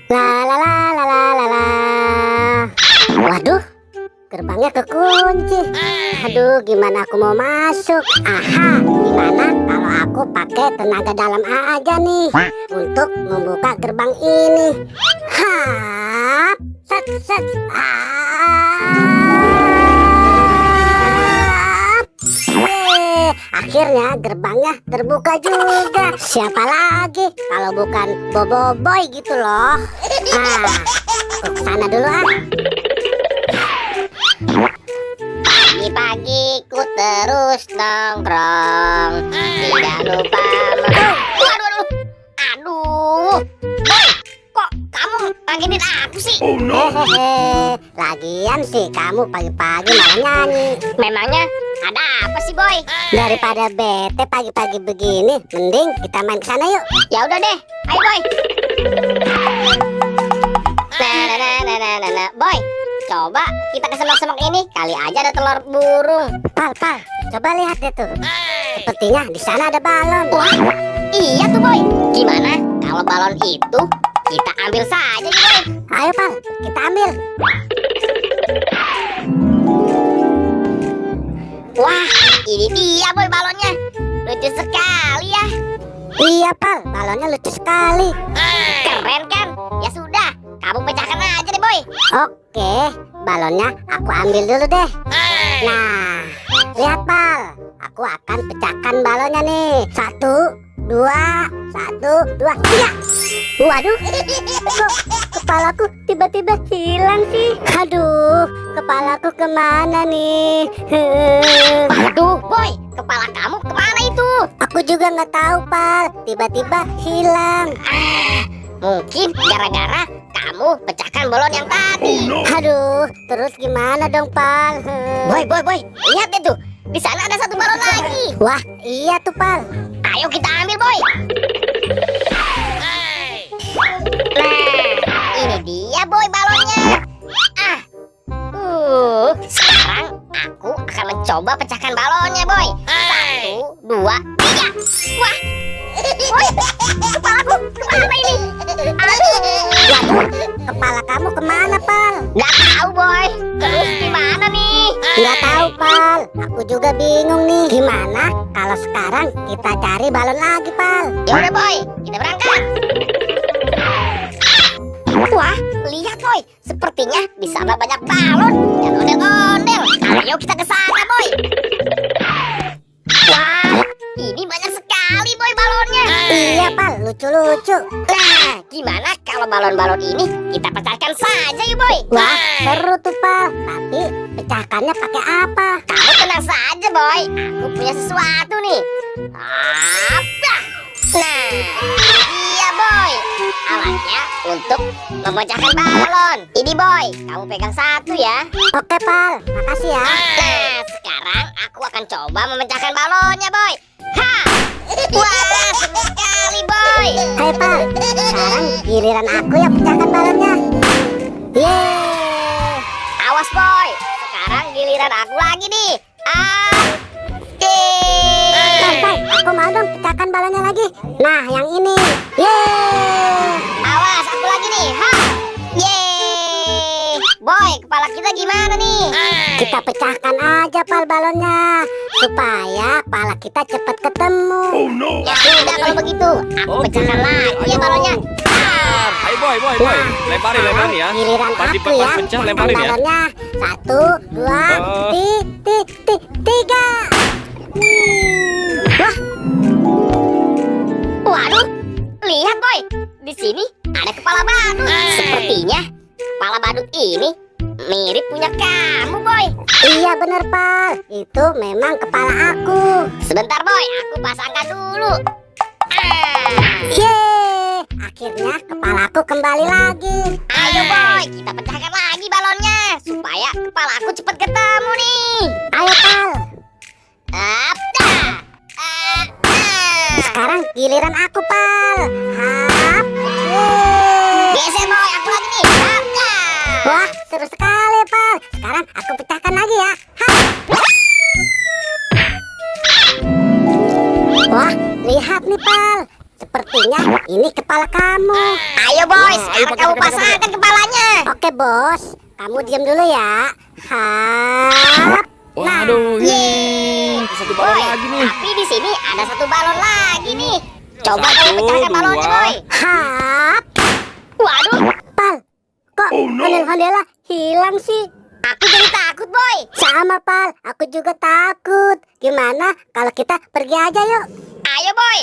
La la la la la la la. Waduh, gerbangnya kekunci. Aduh, gimana aku mau masuk? Aha, gimana kalau aku pakai tenaga dalam aja nih untuk membuka gerbang ini? Hap, set set. Akhirnya gerbangnya terbuka juga. Siapa lagi kalau bukan Bobo Boy gitu loh. Aku kesana dulu ah. Pagi-pagi ku terus nongkrong, tidak lupa Aduh, Boy, kok kamu panggilin aku sih? Oh no. Hehehe, lagian sih kamu pagi-pagi malah nyanyi. Memangnya ada apa sih, Boy? Daripada bete pagi-pagi begini, mending kita main ke sana yuk. Ya udah deh, ayo Boy. Nah, Boy, coba kita ke semak-semak ini, kali aja ada telur burung. Pal, coba lihat deh tuh. Sepertinya di sana ada balon. Wah, iya tuh Boy. Gimana kalau balon itu kita ambil saja nih Boy? Ayo Pal, kita ambil. Wah, ini dia Boy balonnya. Lucu sekali ya. Iya Pal, balonnya lucu sekali. Keren kan? Ya sudah, kamu pecahkan aja deh Boy. Oke, balonnya aku ambil dulu deh. Nah, lihat Pal, aku akan pecahkan balonnya nih. 1, 2, 3. Waduh, kok kepalaku tiba-tiba hilang sih? Aduh, kepalaku kemana nih? Aduh Boy, kepala kamu kemana itu? Aku juga nggak tahu Pal, tiba-tiba hilang. Mungkin gara-gara kamu pecahkan balon yang tadi. Aduh, terus gimana dong Pal? Boy, lihat deh tuh. Di sana ada satu balon lagi. Wah, iya tuh Pal. Ayo kita ambil Boy. Nah, ini dia Boy balonnya. Sekarang aku akan mencoba pecahkan balonnya Boy. 1, 2, 3. Wah, Boy, kepalaku kemana ini? Waduh, kepala kamu kemana Pal? Gak tahu Boy. Terus gimana nih? Nggak tahu Pal, aku juga bingung nih. Gimana kalau sekarang kita cari balon lagi Pal? Yaudah Boy, kita berangkat. Wah, lihat Boy, sepertinya di sana banyak balon dan ondel-ondel. Ayo kita ke sana Boy. Wah, ini banyak sekali Boy balonnya. Iya Pal, lucu-lucu. Nah, gimana kalau balon-balon ini kita pecahkan saja yuk Boy. Wah, seru tuh Pal. Tapi pecahkannya pakai apa? Kamu tenang saja Boy, aku punya sesuatu nih. Apa? Nah, iya Boy, alatnya untuk memecahkan balon. Ini Boy, kamu pegang satu ya. Oke Pal, makasih ya. Nah, sekarang aku akan coba memecahkan balonnya Boy. Ha! Wah, seru sekali Boy. Hai Pal, sekarang giliran aku yang pecahkan balonnya. Yeay. Awas Boy, sekarang giliran aku lagi nih. Pal, aku mau dong pecahkan balonnya lagi. Nah, yang ini. Yeay. Awas, aku lagi nih. Ha! Yeay. Boy, kepala kita gimana nih? Kita pecahkan aja Pal balonnya supaya pala kita cepat ketemu. Oh no. Ya sudah kalau begitu, aku pecahkan lagi ya balonnya. Ayo boy, lemparin ya. Giliran Pasti aku ya, pecah, lemparin ya. balonnya. 1, 2, 3. Wah, Waduh, lihat Boy, di sini ada kepala badut. Sepertinya kepala badut ini mirip punya kamu Boy. iya bener Pal, itu memang kepala aku. Sebentar Boy, aku pasangkan dulu. Yeay, akhirnya kepalaku kembali lagi. Ayo Boy, kita pecahkan lagi balonnya supaya kepalaku cepat ketemu nih. Ayo Pal, Apa? sekarang giliran aku Pal. Hap. Yeay. Geser Boy, aku lagi nih. Apa? Wah, seru sekali Pal. Sekarang aku pecahkan lagi ya. Hap. Wah, lihat nih Pal. Seperti artinya ini kepala kamu. Ayo boy, Wah, ayo sekarang pakai, kamu pakai, pasangkan kepalanya. Oke bos, kamu diam dulu ya. Hap. Waduh, Yeay. satu balon Boy, lagi nih. tapi di sini ada satu balon lagi nih. Coba Satu, kamu pecahkan balonnya dua. boy. Hap. Waduh, Pal, kok ondel-ondela hilang sih? aku jadi takut boy. Sama Pal, aku juga takut. Gimana kalau kita pergi aja yuk? Ayo boy,